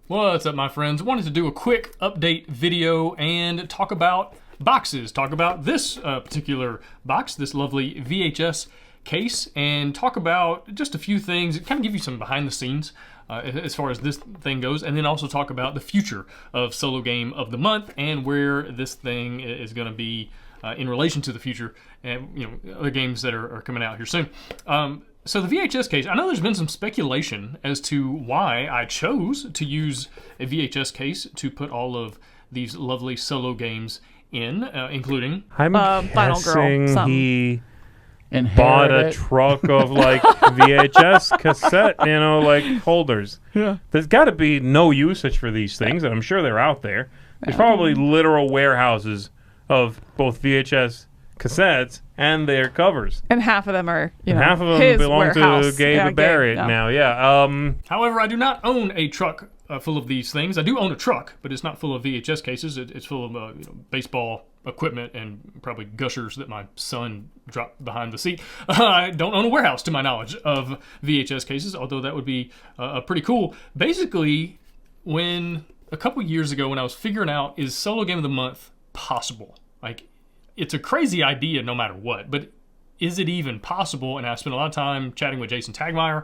What's up, my friends? Wanted to do a quick update video and talk about boxes. Talk about this particular box, this lovely VHS case, and talk about just a few things, kind of give you some behind the scenes as far as this thing goes, and then also talk about the future of Solo Game of the Month and where this thing is going to be in relation to the future and other games that are coming out here soon. So the VHS case, I know there's been some speculation as to why I chose to use a VHS case to put all of these lovely Solo games in, including... I'm Final Girl. guessing he Inherit bought a it. truck of like VHS cassette, like holders. Yeah. There's got to be no usage for these things, and I'm sure they're out there. There's probably literal warehouses of both VHS cassettes and their covers. And half of them are, And half of them his belong to warehouse. Gabe Barrett now. Yeah. However, I do not own a truck full of these things. I do own a truck, but it's not full of VHS cases. It's full of baseball equipment and probably gushers that my son dropped behind the seat. I don't own a warehouse, to my knowledge, of VHS cases, although that would be pretty cool. Basically, a couple years ago when I was figuring out, is Solo Game of the Month possible? Like, it's a crazy idea no matter what, but is it even possible? And I spent a lot of time chatting with Jason Tagmeyer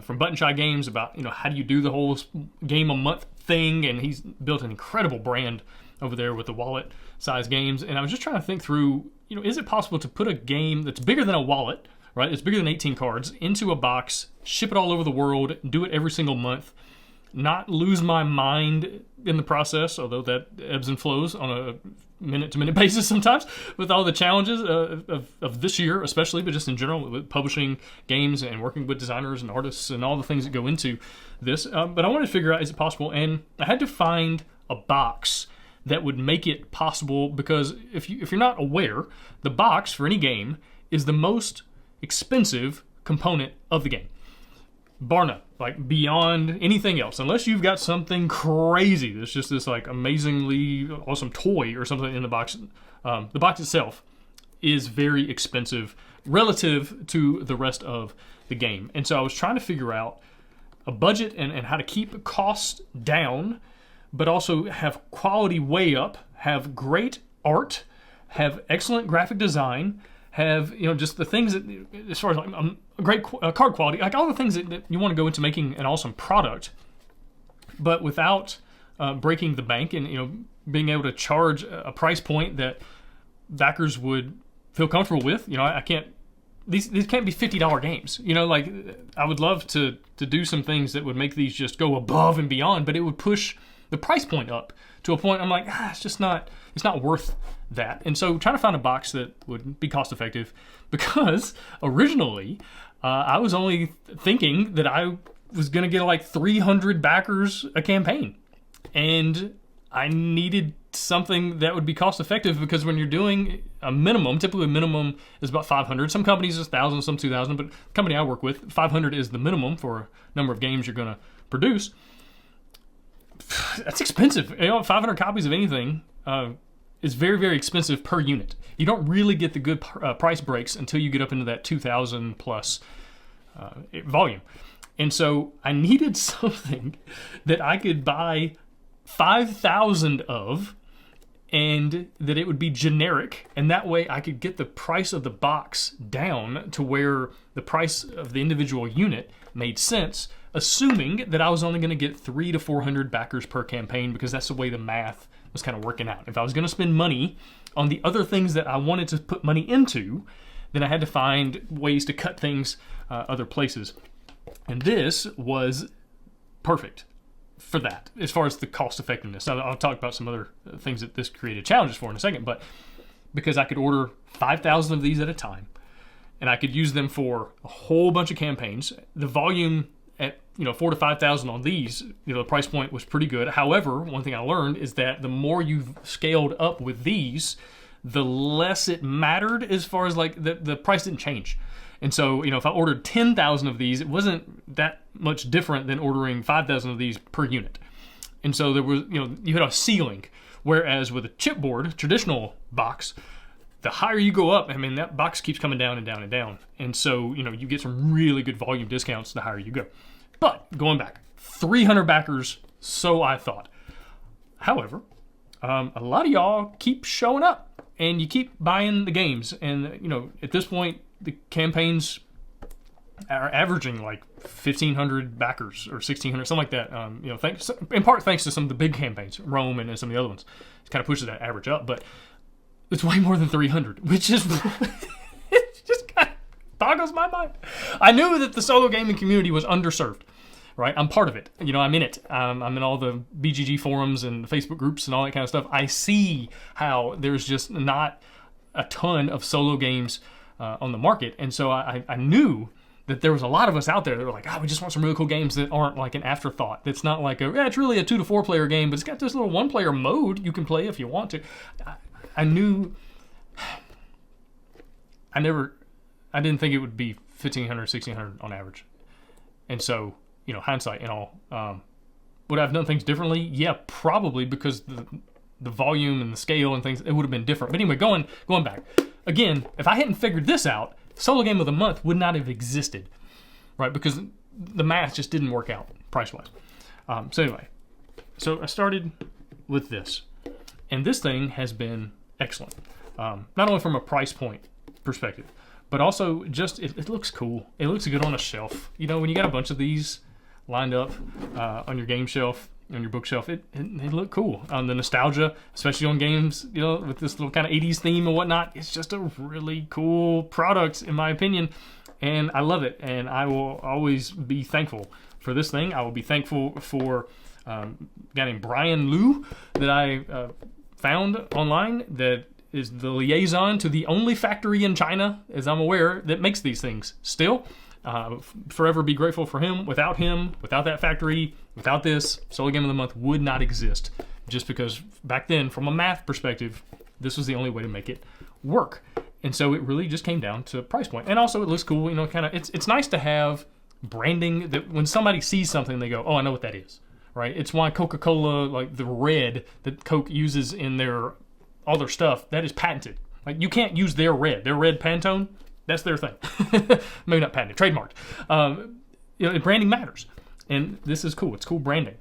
from Button Shy Games about, how do you do the whole game a month thing? And he's built an incredible brand over there with the wallet size games. And I was just trying to think through, is it possible to put a game that's bigger than a wallet, right? It's bigger than 18 cards, into a box, ship it all over the world, do it every single month, not lose my mind in the process, although that ebbs and flows on a minute-to-minute basis sometimes with all the challenges of this year especially, but just in general with publishing games and working with designers and artists and all the things that go into this. But I wanted to figure out, is it possible? And I had to find a box that would make it possible, because if you're not aware, the box for any game is the most expensive component of the game. Bar none, like beyond anything else, unless you've got something crazy that's just this like amazingly awesome toy or something in the box. The box itself is very expensive relative to the rest of the game. And so I was trying to figure out a budget and how to keep costs down, but also have quality way up, have great art, have excellent graphic design, have just the things that, as far as like great card quality, like all the things that you want to go into making an awesome product, but without breaking the bank and being able to charge a price point that backers would feel comfortable with. I can't. These can't be $50 games. Like I would love to do some things that would make these just go above and beyond, but it would push the price point up to a point I'm like, it's not worth that. And so trying to find a box that would be cost effective, because originally I was only thinking that I was going to get like 300 backers a campaign. And I needed something that would be cost effective, because when you're doing a minimum, typically a minimum is about 500. Some companies is 1,000, some 2,000, but the company I work with, 500 is the minimum for a number of games you're going to produce. That's expensive. 500 copies of anything is very, very expensive per unit. You don't really get the good price breaks until you get up into that 2,000 plus volume. And so I needed something that I could buy 5,000 of, and that it would be generic, and that way I could get the price of the box down to where the price of the individual unit made sense, assuming that I was only going to get 300 to 400 backers per campaign, because that's the way the math was kind of working out. If I was going to spend money on the other things that I wanted to put money into, then I had to find ways to cut things other places. And this was perfect for that, as far as the cost effectiveness. I'll talk about some other things that this created challenges for in a second, but because I could order 5,000 of these at a time, and I could use them for a whole bunch of campaigns. The volume at 4,000 to 5,000 on these, the price point was pretty good. However, one thing I learned is that the more you've scaled up with these, the less it mattered, as far as like the price didn't change. And so, if I ordered 10,000 of these, it wasn't that much different than ordering 5,000 of these per unit. And so there was, you had a ceiling. Whereas with a chipboard, traditional box, the higher you go up, that box keeps coming down and down and down. And so, you get some really good volume discounts the higher you go. But going back, 300 backers So I thought. However, a lot of y'all keep showing up and you keep buying the games. And, you know, at this point, the campaigns are averaging like 1,500 backers or 1,600, something like that. You know, in part thanks to some of the big campaigns, Rome and some of the other ones. It kind of pushes that average up, but it's way more than 300, which is it just kind of boggles my mind. I knew that the solo gaming community was underserved. Right, I'm part of it. You know, I'm in it. I'm in all the BGG forums and Facebook groups and all that kind of stuff. I see how there's just not a ton of solo games on the market, and so I knew that there was a lot of us out there that were like, we just want some really cool games that aren't like an afterthought. That's not like it's really a 2 to 4 player game, but it's got this little 1 player mode you can play if you want to. I knew. I didn't think it would be 1,500, 1,600 on average, and so. You know, hindsight and all. Would I have done things differently? Yeah, probably, because the volume and the scale and things, it would have been different. But anyway, going back. Again, if I hadn't figured this out, Solo Game of the Month would not have existed, right? Because the math just didn't work out price-wise. So anyway, so I started with this. And this thing has been excellent. Not only from a price point perspective, but also just, it looks cool. It looks good on a shelf. You know, when you got a bunch of these lined up on your game shelf, on your bookshelf, it look cool. The nostalgia, especially on games, you know, with this little kind of 80s theme and whatnot, it's just a really cool product, in my opinion, and I love it, and I will always be thankful for this thing. I will be thankful for a guy named Brian Liu that I found online that is the liaison to the only factory in China, as I'm aware, that makes these things still. Forever be grateful for him. Without that factory, without this, Solo Game of the Month would not exist. Just because back then, from a math perspective, this was the only way to make it work. And so it really just came down to price point. And also it looks cool, you know, kind of, it's nice to have branding that when somebody sees something, they go, oh, I know what that is, right? It's why Coca-Cola, like the red that Coke uses in all their stuff, that is patented. Like, you can't use their red Pantone. That's their thing. Maybe not patented, trademarked. You know, branding matters, and this is cool. It's cool branding.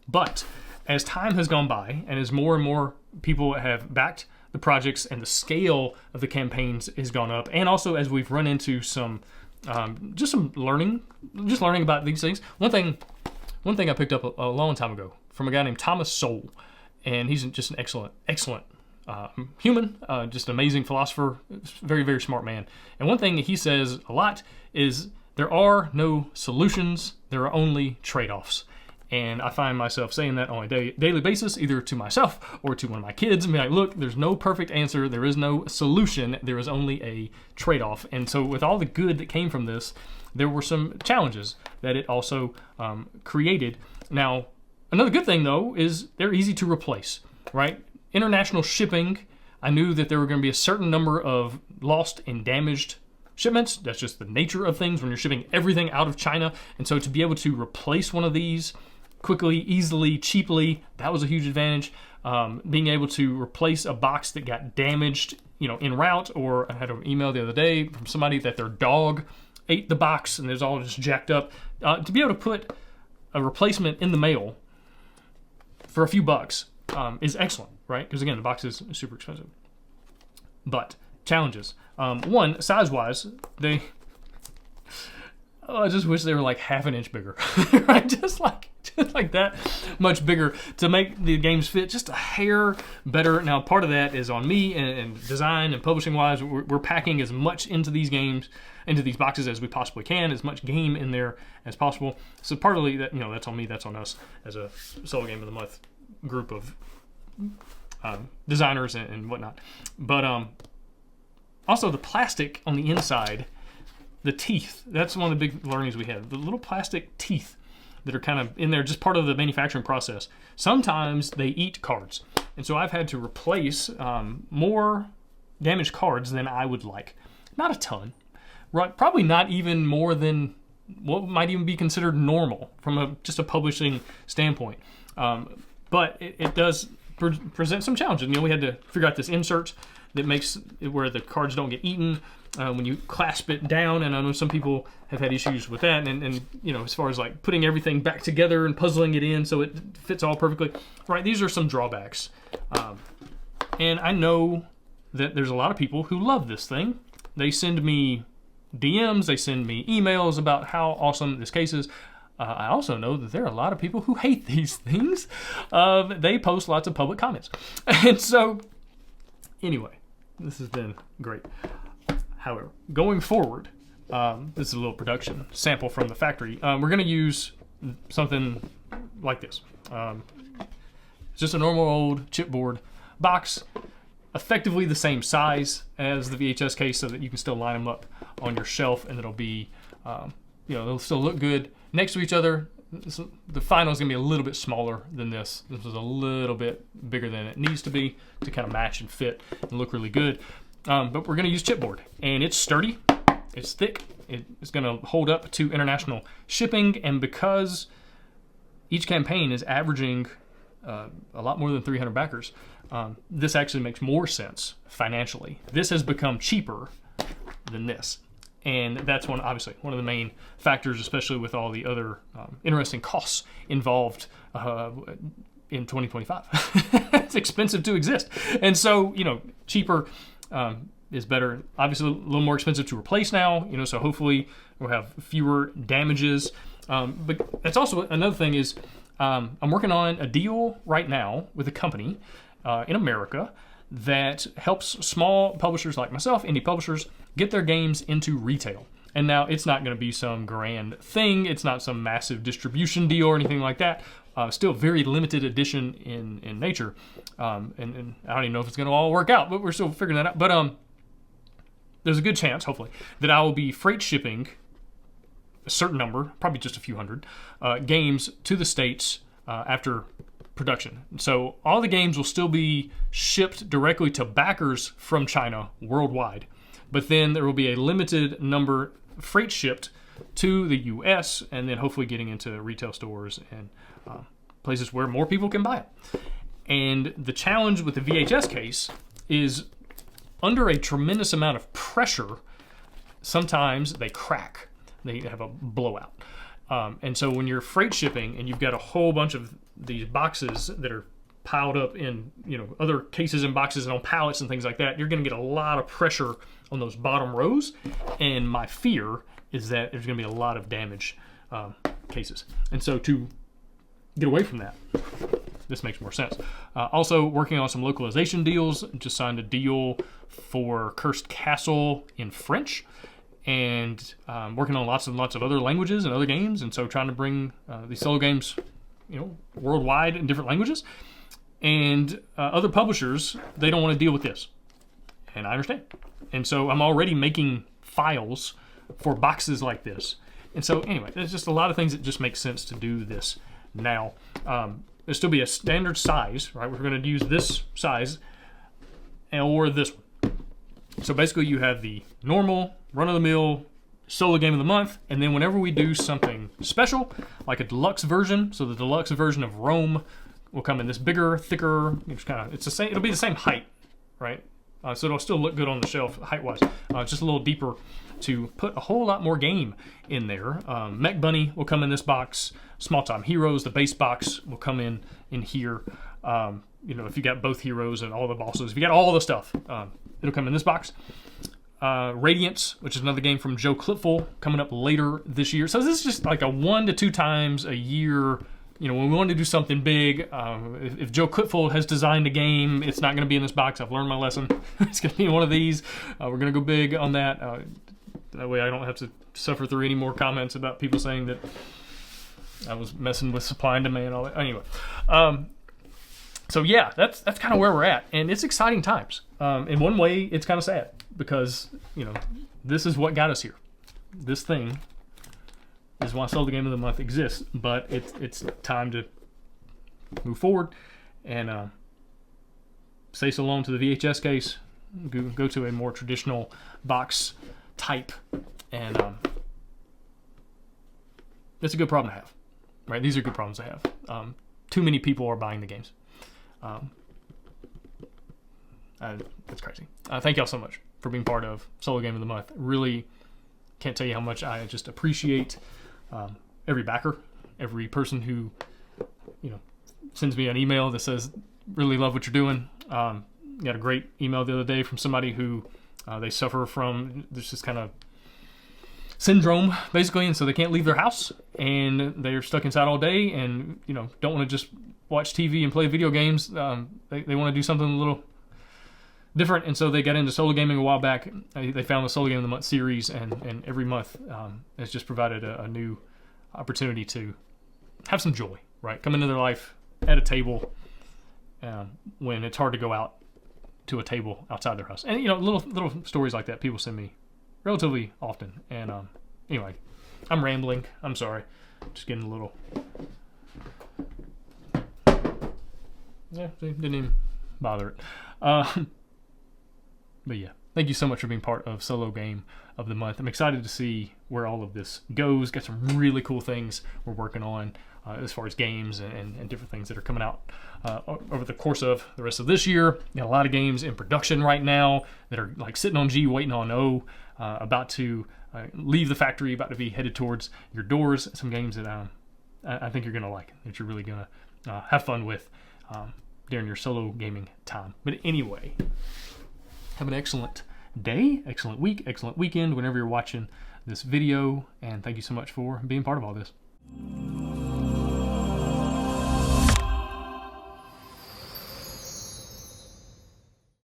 But as time has gone by, and as more and more people have backed the projects, and the scale of the campaigns has gone up, and also as we've run into some learning about these things. One thing I picked up a long time ago from a guy named Thomas Sowell, and he's just an excellent human, just an amazing philosopher, very, very smart man. And one thing that he says a lot is there are no solutions, there are only trade-offs. And I find myself saying that on a daily basis, either to myself or to one of my kids, and be like, look, there's no perfect answer, there is no solution, there is only a trade-off. And so with all the good that came from this, there were some challenges that it also created. Now, another good thing, though, is they're easy to replace, right? International shipping, I knew that there were going to be a certain number of lost and damaged shipments. That's just the nature of things when you're shipping everything out of China. And so to be able to replace one of these quickly, easily, cheaply, that was a huge advantage. Being able to replace a box that got damaged, you know, en route, or I had an email the other day from somebody that their dog ate the box and it was all just jacked up. To be able to put a replacement in the mail for a few bucks is excellent, right? Because again, the box is super expensive. But challenges. One, size-wise, I just wish they were like half an inch bigger, right? Just like that much bigger to make the games fit just a hair better. Now, part of that is on me and design and publishing-wise. We're packing as much into these games, into these boxes as we possibly can, as much game in there as possible. So partly that, you know, that's on me, that's on us as a Solo Game of the Month group of designers and whatnot. But also the plastic on the inside, the teeth, that's one of the big learnings we had. The little plastic teeth that are kind of in there, just part of the manufacturing process. Sometimes they eat cards. And so I've had to replace more damaged cards than I would like. Not a ton, right? Probably not even more than what might even be considered normal from just a publishing standpoint. But it does present some challenges. You know, we had to figure out this insert that makes it where the cards don't get eaten. when you clasp it down, and I know some people have had issues with that, and as far as like putting everything back together and puzzling it in so it fits all perfectly, right? These are some drawbacks, and I know that there's a lot of people who love this thing. They send me DMs, they send me emails about how awesome this case is. I also know that there are a lot of people who hate these things. They post lots of public comments. And so, anyway, this has been great. However, going forward, this is a little production sample from the factory. We're going to use something like this. It's just a normal old chipboard box, effectively the same size as the VHS case so that you can still line them up on your shelf, and it'll be, they'll still look good next to each other. The final is going to be a little bit smaller than this. This is a little bit bigger than it needs to be to kind of match and fit and look really good. But we're going to use chipboard, and it's sturdy, it's thick, it's going to hold up to international shipping, and because each campaign is averaging a lot more than 300 backers, this actually makes more sense financially. This has become cheaper than this. And that's obviously one of the main factors, especially with all the other interesting costs involved in 2025. It's expensive to exist. And so, cheaper is better. Obviously, a little more expensive to replace now, so hopefully we'll have fewer damages. But that's also another thing is I'm working on a deal right now with a company in America that helps small publishers like myself, indie publishers, get their games into retail. And now it's not going to be some grand thing. It's not some massive distribution deal or anything like that. Still very limited edition in nature. And I don't even know if it's going to all work out, but we're still figuring that out. But there's a good chance, hopefully, that I will be freight shipping a certain number, probably just a few hundred, games to the States after production. So all the games will still be shipped directly to backers from China worldwide, but then there will be a limited number freight shipped to the US, and then hopefully getting into retail stores and places where more people can buy it. And the challenge with the VHS case is under a tremendous amount of pressure, sometimes they crack. They have a blowout. And so when you're freight shipping and you've got a whole bunch of these boxes that are piled up in other cases and boxes and on pallets and things like that, you're going to get a lot of pressure on those bottom rows. And my fear is that there's going to be a lot of damage cases. And so to get away from that, this makes more sense. Also working on some localization deals. Just signed a deal for Cursed Castle in French, and working on lots and lots of other languages and other games, and so trying to bring these solo games, worldwide in different languages. And other publishers, they don't want to deal with this, and I understand. And so I'm already making files for boxes like this. And so anyway, there's just a lot of things that just make sense to do this now. There'll still be a standard size, right? We're going to use this size or this one. So basically you have the normal run-of-the-mill solo game of the month, and then whenever we do something special, like a deluxe version, so the deluxe version of Rome will come in this bigger, thicker, it's the same, it'll be the same height, right? So it'll still look good on the shelf height-wise. It's just a little deeper to put a whole lot more game in there. Mech Bunny will come in this box. Small Time Heroes, the base box, will come in here. If you got both heroes and all the bosses, if you got all the stuff, it'll come in this box. Radiance, which is another game from Joe Clipful, coming up later this year. So this is just like a 1 to 2 times a year. When we want to do something big, if Joe Clipful has designed a game, it's not going to be in this box. I've learned my lesson. It's going to be in one of these. We're going to go big on that. That way I don't have to suffer through any more comments about people saying that I was messing with supply and demand and all that. Anyway, so yeah, that's kind of where we're at, and it's exciting times. In one way, it's kind of sad because this is what got us here. This thing is why Solo Game of the Month exists, but it's time to move forward and say so long to the VHS case. Go to a more traditional box type, and it's a good problem to have, right? These are good problems to have. Too many people are buying the games. That's crazy. Thank y'all so much. for being part of Solo Game of the Month. Really can't tell you how much I just appreciate every backer, every person who, sends me an email that says, really love what you're doing. Got a great email the other day from somebody who they suffer from this kind of syndrome, basically, and so they can't leave their house, and they're stuck inside all day, and don't want to just watch TV and play video games. They want to do something a little different, and so they got into solo gaming a while back. They found the Solo Game of the Month series, and every month has just provided a new opportunity to have some joy, right? Come into their life at a table when it's hard to go out to a table outside their house. And little stories like that people send me relatively often. And anyway, I'm rambling. I'm sorry. Just getting a little. Yeah, didn't even bother it. But yeah, thank you so much for being part of Solo Game of the Month. I'm excited to see where all of this goes. Got some really cool things we're working on as far as games and different things that are coming out over the course of the rest of this year. Got a lot of games in production right now that are like sitting on G, waiting on O, about to leave the factory, about to be headed towards your doors. Some games that I think you're going to like, that you're really going to have fun with during your solo gaming time. But anyway, have an excellent day, excellent week, excellent weekend whenever you're watching this video, and thank you so much for being part of all this.